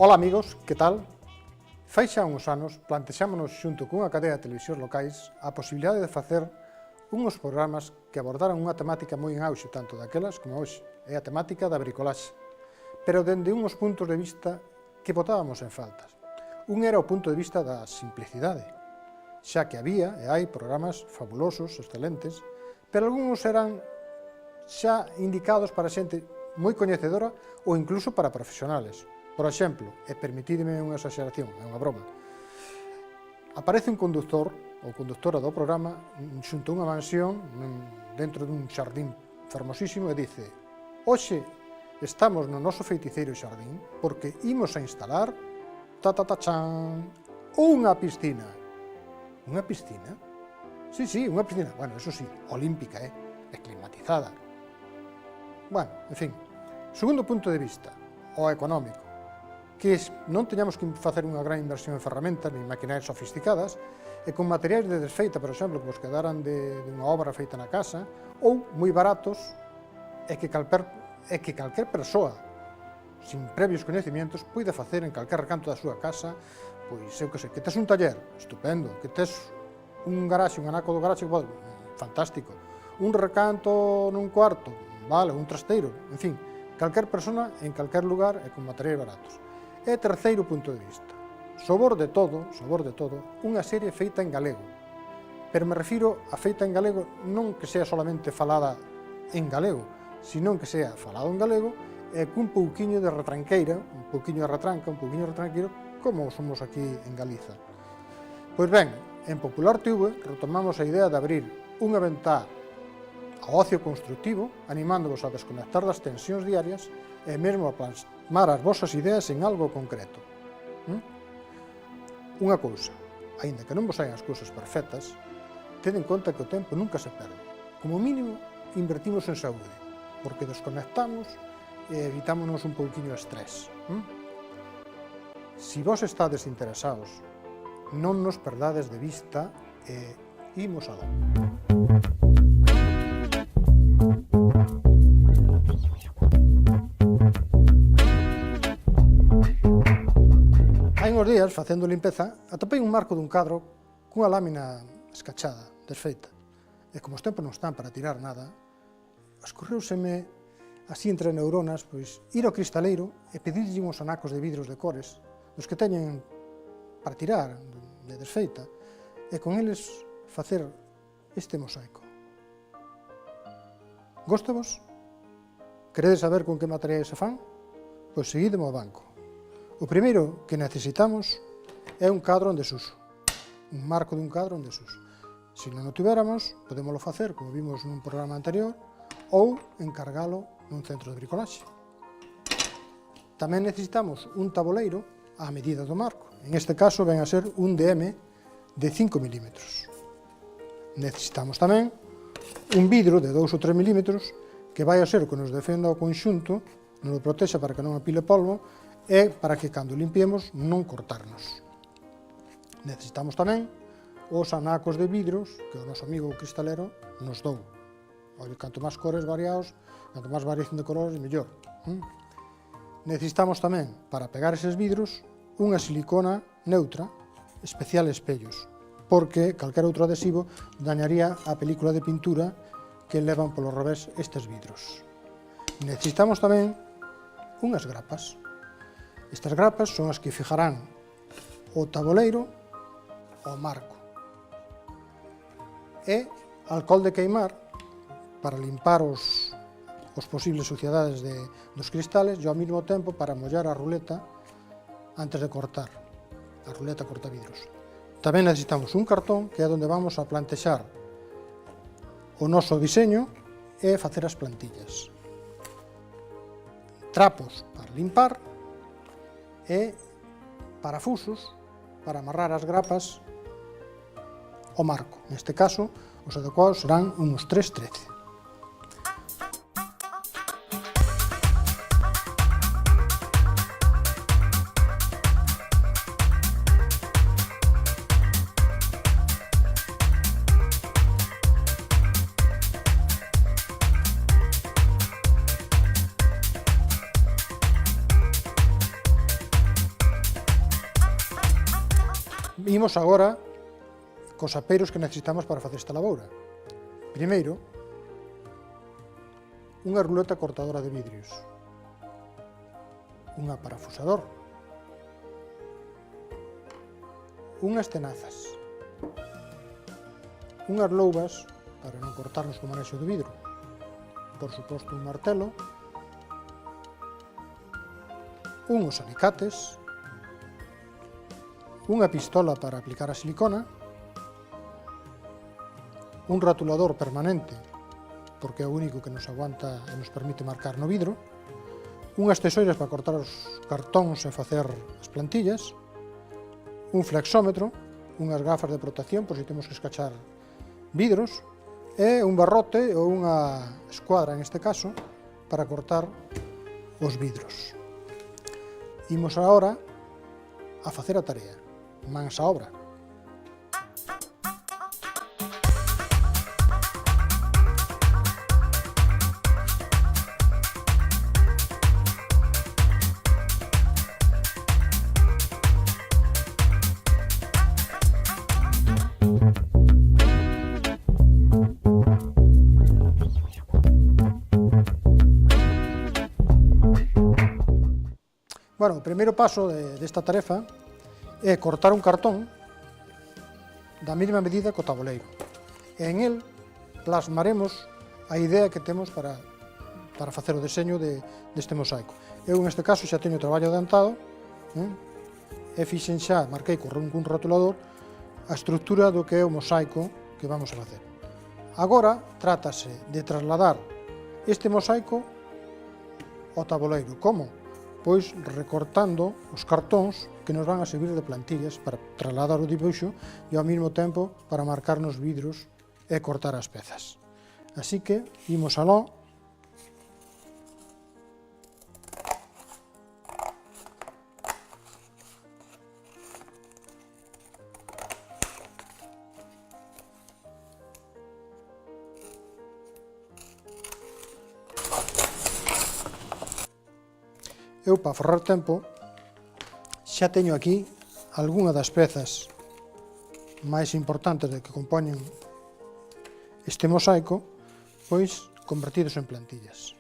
Ola amigos, que tal? Fai xa uns anos plantexámonos xunto cunha cadea de televisións locais a posibilidade de facer unhos programas que abordaran unha temática moi en auxe, tanto daquelas como hoxe, é a temática da bricolaxe, pero dende unhos puntos de vista que botábamos en faltas. Un era o punto de vista da simplicidade, xa que había e hai programas fabulosos, excelentes, pero algúns eran xa indicados para xente moi coñecedora ou incluso para profesionales. Por exemplo, e permitidme unha exageración, é unha broma, aparece un conductor ou conductora do programa xunto a unha mansión dentro dun xardín fermosísimo e dice: hoxe estamos no noso feiticeiro xardín porque imos a instalar ta-ta-ta-chan, unha piscina. Unha piscina? Sí, unha piscina. Bueno, eso sí, olímpica, e climatizada. Bueno, en fin. Segundo punto de vista, o económico, que non teñamos que facer unha gran inversión en ferramentas nin maquinarias sofisticadas e con materiais de desfeita, por exemplo, que vos quedaran de unha obra feita na casa, ou moi baratos e que calquer persoa sin previos coñecimientos poida facer en calquer recanto da súa casa. Pois, eu que sei, que tes un taller, estupendo, que tes un garaxe, un anaco do garaxe, fantástico, un recanto nun cuarto, vale, un trasteiro, en fin, calquer persona en calquer lugar e con materiais baratos. E terceiro punto de vista, sobor de todo, unha serie feita en galego, pero me refiro a feita en galego non que sea solamente falada en galego, sino que sea falado en galego e cun pouquiño de retranqueira, un pouquiño de retranca, un pouquiño de retranqueiro, como somos aquí en Galiza. Pois ben, en Popular TV retomamos a idea de abrir unha ventá ao ocio constructivo, animándovos a desconectar das tensións diarias e mesmo a plasmar as vosas ideas en algo concreto. Unha cousa, aínda que non vos saian as cousas perfectas, ted en conta que o tempo nunca se perde. Como mínimo, invertimos en saúde, porque desconectamos e evitámonos un pouquiño de estrés. Si vos estades interesados, non nos perdades de vista e imos alá. Hai uns días, facendo limpeza, atopei un marco dun cadro cunha lámina escachada, desfeita. E como os tempos non están para tirar nada, escorreuseme así entre neuronas, pois, ir ao cristaleiro e pedirlle uns anacos de vidros de cores, dos que teñen para tirar, de desfeita, e con eles facer este mosaico. Góstavos? Queredes saber con que materiais se fan? Pois seguideme ao banco. O primeiro que necesitamos é un cadro en desuso, un marco dun cadro en desuso. Se non o tiveramos, podémoslo facer, como vimos nun programa anterior, ou encargalo nun centro de bricolaxe. Tamén necesitamos un tabuleiro á medida do marco. En este caso ven a ser un DM de 5 milímetros. Necesitamos tamén un vidro de 2 ou 3 milímetros que vai a ser o que nos defenda o conxunto, nos o protexa para que non apile polvo e para que cando limpiemos non cortarnos. Necesitamos tamén os anacos de vidros que o noso amigo cristalero nos dou. Canto máis cores variados, canto máis variación de colores, mellor. Necesitamos tamén, para pegar eses vidros, unha silicona neutra, especial espellos, porque calquer outro adhesivo dañaría a película de pintura que levan polo revés estes vidros. Necesitamos tamén unhas grapas. Estas grapas son as que fijarán o tabuleiro ao marco. E alcohol de queimar para limpar os posibles suciedades dos cristales e ao mesmo tempo para mollar a ruleta antes de cortar, a ruleta cortavidros. Tamén necesitamos un cartón, que é onde vamos a plantexar o noso diseño e facer as plantillas. Trapos para limpar e parafusos para amarrar as grapas ao marco. Neste caso, os adecuados serán uns 3,13. Imos agora cos apeiros que necesitamos para facer esta laboura. Primeiro, unha ruleta cortadora de vidrios, unha parafusador, unhas tenazas, unhas loubas para non cortarnos co manexo do vidro, por suposto un martelo, unhos alicates, unha pistola para aplicar a silicona, un ratulador permanente, porque é o único que nos aguanta e nos permite marcar no vidro, unhas tesoiras para cortar os cartóns e facer as plantillas, un flexómetro, unhas gafas de protección por se temos que escachar vidros, e un barrote ou unha escuadra, en este caso, para cortar os vidros. Imos agora a facer a tarea. Mans á obra. Bueno, o primeiro paso desta tarefa é cortar un cartón da mesma medida co tabuleiro. E en el plasmaremos a idea que temos para facer o deseño deste mosaico. Eu, neste caso, xa teño o traballo adiantado, e fixen xa, marquei cun rotulador, a estrutura do que é o mosaico que vamos a facer. Agora, trátase de trasladar este mosaico ao tabuleiro. Como? Pois recortando os cartóns que nos van a servir de plantillas para trasladar o dibuixo e ao mesmo tempo para marcar nos vidros e cortar as pezas. Así que, imos aló. Eu, para forrar tempo, xa teño aquí algunha das pezas máis importantes que compoñen este mosaico, pois convertidos en plantillas.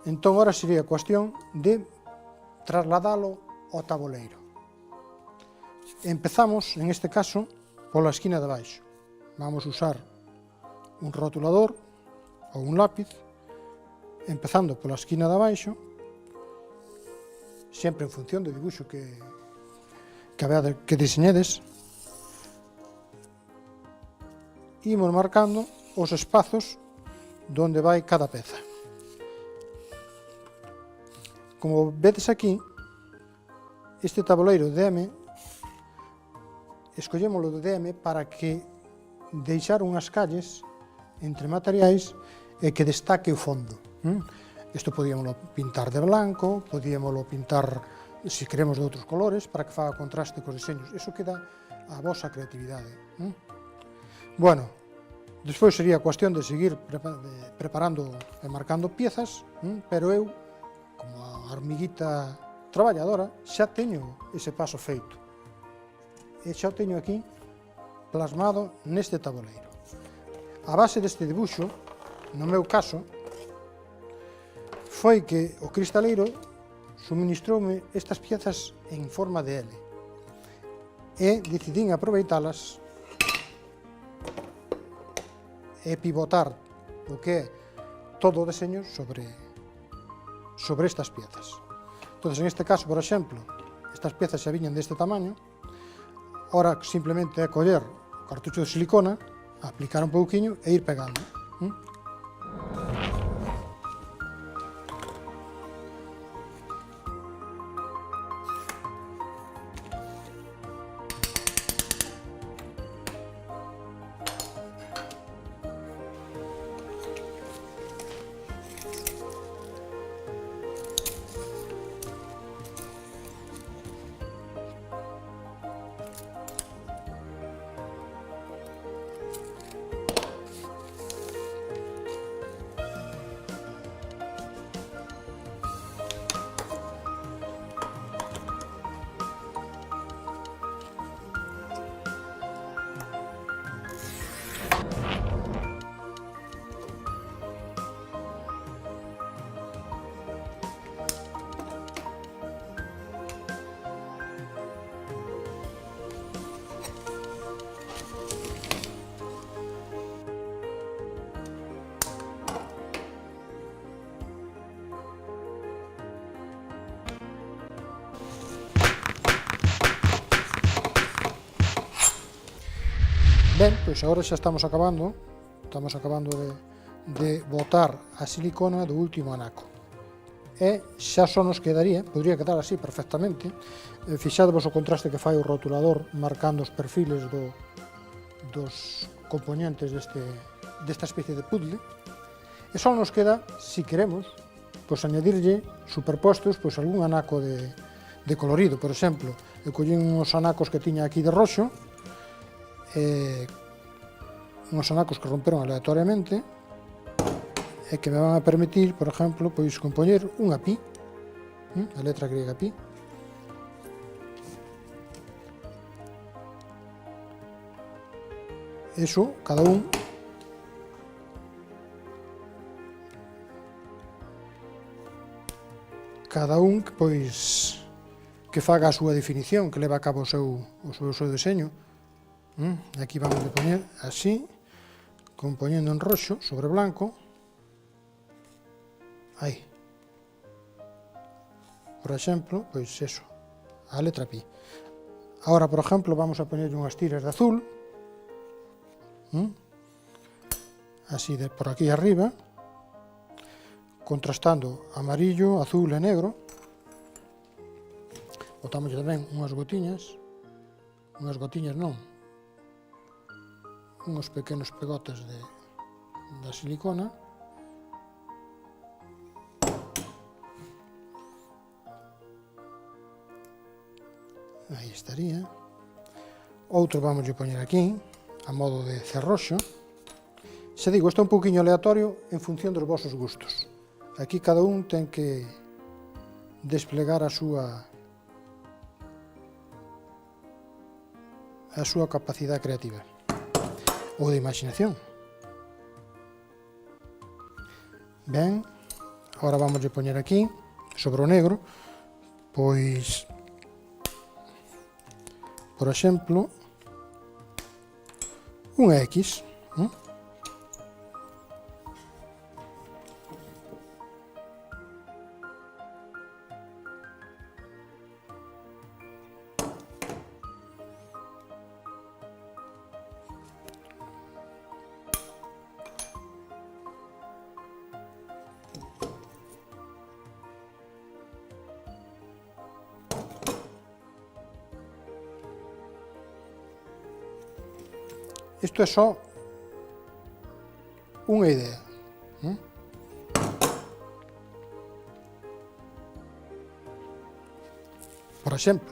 Entón, agora sería cuestión de trasladalo ao tabuleiro. Empezamos, en este caso, pola esquina de baixo. Vamos usar un rotulador ou un lápiz, empezando pola esquina de abaixo, sempre en función do dibuixo que diseñedes, imos marcando os espazos donde vai cada peza. Como vedes aquí, este tabuleiro de M, escollémoslo de DM para que deixar unhas calles entre materiais e que destaque o fondo. Isto podíamoslo pintar de blanco, podíamoslo pintar, se queremos, de outros colores, para que faga contraste cos diseños. Iso queda a vosa creatividade. Bueno, despois sería cuestión de seguir preparando e marcando piezas, pero eu, como a hormiguita traballadora, xa teño ese paso feito. E xa o teño aquí plasmado neste tabuleiro. A base deste dibuixo, no meu caso, foi que o cristaleiro suministroume estas piezas en forma de L e decidín aproveitalas e pivotar o que é todo o deseño sobre estas piezas. Entón, en este caso, por exemplo, estas piezas xa viñan deste tamaño, Ora simplemente é coller o cartucho de silicona, aplicar un pouquiño e ir pegando. Ben, pois agora xa estamos acabando de botar a silicona do último anaco. E xa só nos quedaría, podría quedar así perfectamente, fixadvos o contraste que fai o rotulador marcando os perfiles dos componentes desta especie de puzzle, e só nos queda, si queremos, pois añadirlle superpostos pois algún anaco de colorido. Por exemplo, eu collín uns anacos que tiña aquí de roxo, uns anacos que romperon aleatoriamente e que me van a permitir, por exemplo, pois compoñer unha pi, a letra griega pi. Eso, cada un pois que faga a súa definición, que leva a cabo o seu deseño. Aquí vamos a poñer así, compoñendo en roxo sobre blanco, aí. Por exemplo, pois eso, a letra pi. Agora, por exemplo, vamos a poñer unhas tiras de azul, así por aquí arriba, contrastando amarillo, azul e negro. Botamos tamén unhas gotiñas non, uns pequenos pegotes da silicona. Aí estaría. Outro vamos a poñer aquí, a modo de cerroxo. Xa digo, isto é un pouquiño aleatorio en función dos vosos gustos. Aquí cada un ten que desplegar a súa capacidade creativa ou de imaginación. Ben, agora vamos a poñer aquí, sobre o negro, pois, por exemplo, unha X. Isto é só unha idea. Por exemplo,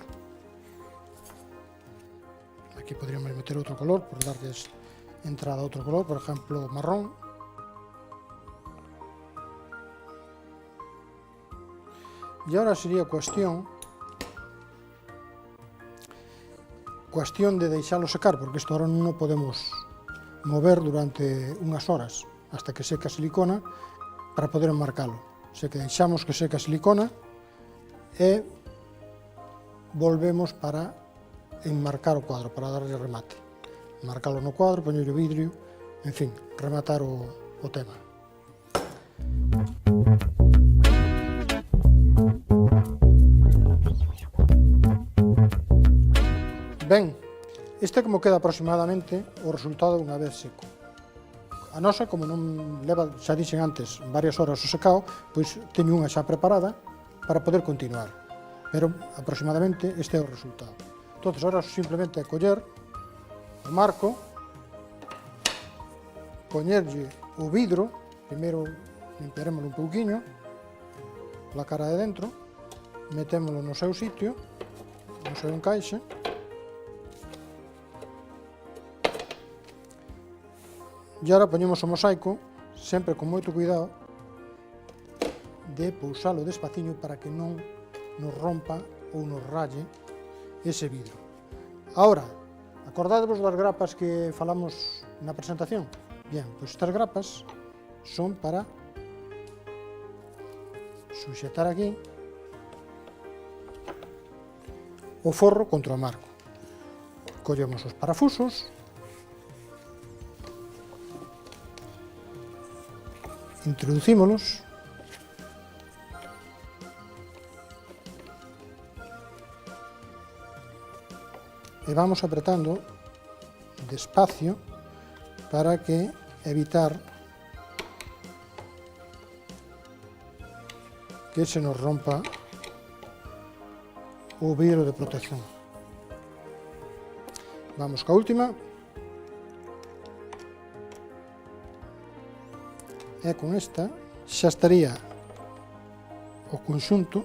aquí podríamos meter outro color, por darles entrada a outro color, por exemplo, marrón. E agora sería cuestión de deixalo secar, porque isto ahora non o podemos mover durante unhas horas hasta que seque a silicona para poder enmarcalo. Se que deixamos que seque a silicona e volvemos para enmarcar o cuadro, para darle remate. Enmarcalo no cuadro, poñer o vidrio, en fin, rematar o tema. Ben, Este é como queda aproximadamente o resultado unha vez seco. A nosa, como non leva, xa dixen antes, varias horas o secao, pois teño unha xa preparada para poder continuar. Pero aproximadamente este é o resultado. Entón, agora simplemente é coller o marco, poñerlle o vidro, primeiro limpiarémolo un pouquiño, pola cara de dentro, metémolo no seu sitio, no seu encaixe, e agora poñemos o mosaico, sempre con moito cuidado, de pousalo despaciño para que non nos rompa ou nos ralle ese vidro. Agora, acordádevos das grapas que falamos na presentación? Bien, pois estas grapas son para suxetar aquí o forro contra o marco. Collemos os parafusos, introducímolos e vamos apretando despacio para que evitar que se nos rompa o vidro de protección. Vamos ca última. E con esta xa estaría o conxunto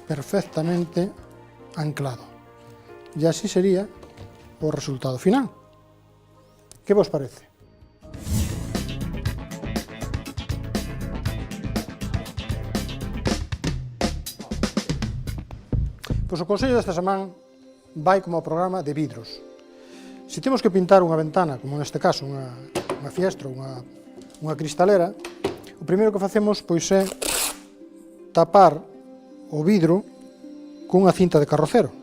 perfectamente anclado. E así sería o resultado final. Que vos parece? Pois o consello desta semana vai como programa de vidros. Se temos que pintar unha ventana, como neste caso, unha fiestra, unha cristalera, o primeiro que facemos pois é tapar o vidro cunha cinta de carrocero,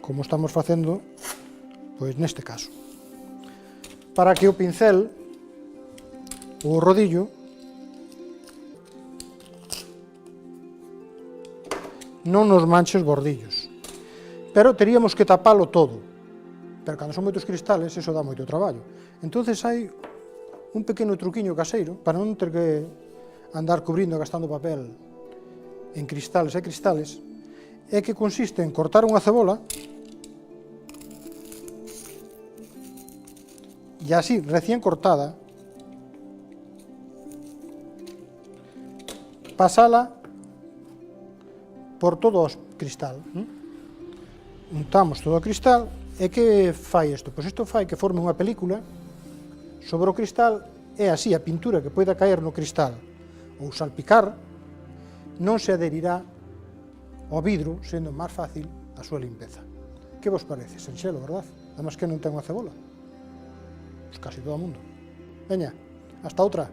como estamos facendo pois neste caso, para que o pincel ou o rodillo non nos manche os bordillos. Pero teríamos que tapalo todo. Pero cando son moitos cristales, eso dá moito traballo. Entonces hai un pequeno truquiño caseiro, para non ter que andar cubrindo gastando papel en cristales e cristales, é que consiste en cortar unha cebola e así, recién cortada, pasala por todo o cristal. Untamos todo o cristal, e que fai isto? Pois isto fai que forme unha película sobre o cristal, e así a pintura que poida caer no cristal ou salpicar non se adherirá ao vidro, sendo máis fácil a súa limpeza. Que vos parece? Senxelo, verdad? Además que non ten unha cebola. Pois casi todo o mundo. Veña, hasta outra.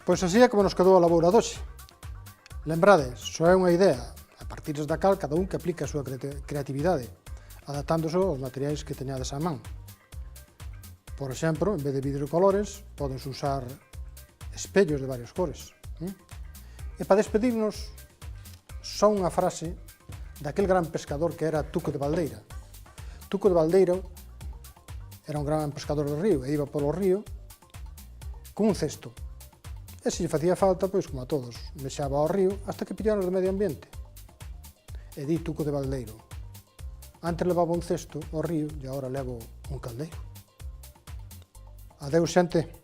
Pois así é como nos quedou a laboura doxe. Lembrades, só é unha idea, a partir da cal cada un que aplique a súa creatividade, adaptándose aos materiais que teñades á man. Por exemplo, en vez de vidro de colores, podes usar espellos de varias cores. E para despedirnos, só unha frase daquel gran pescador que era Tuco de Valdeira. Tuco de Valdeira era un gran pescador do río e iba polo río con un cesto. E se lle facía falta, pois como a todos, mexaba ao río hasta que pillaron de medio ambiente. E di Tuco de Valdeiro: antes levaba un cesto ao río e agora levo un caldeiro. Adeus, xente.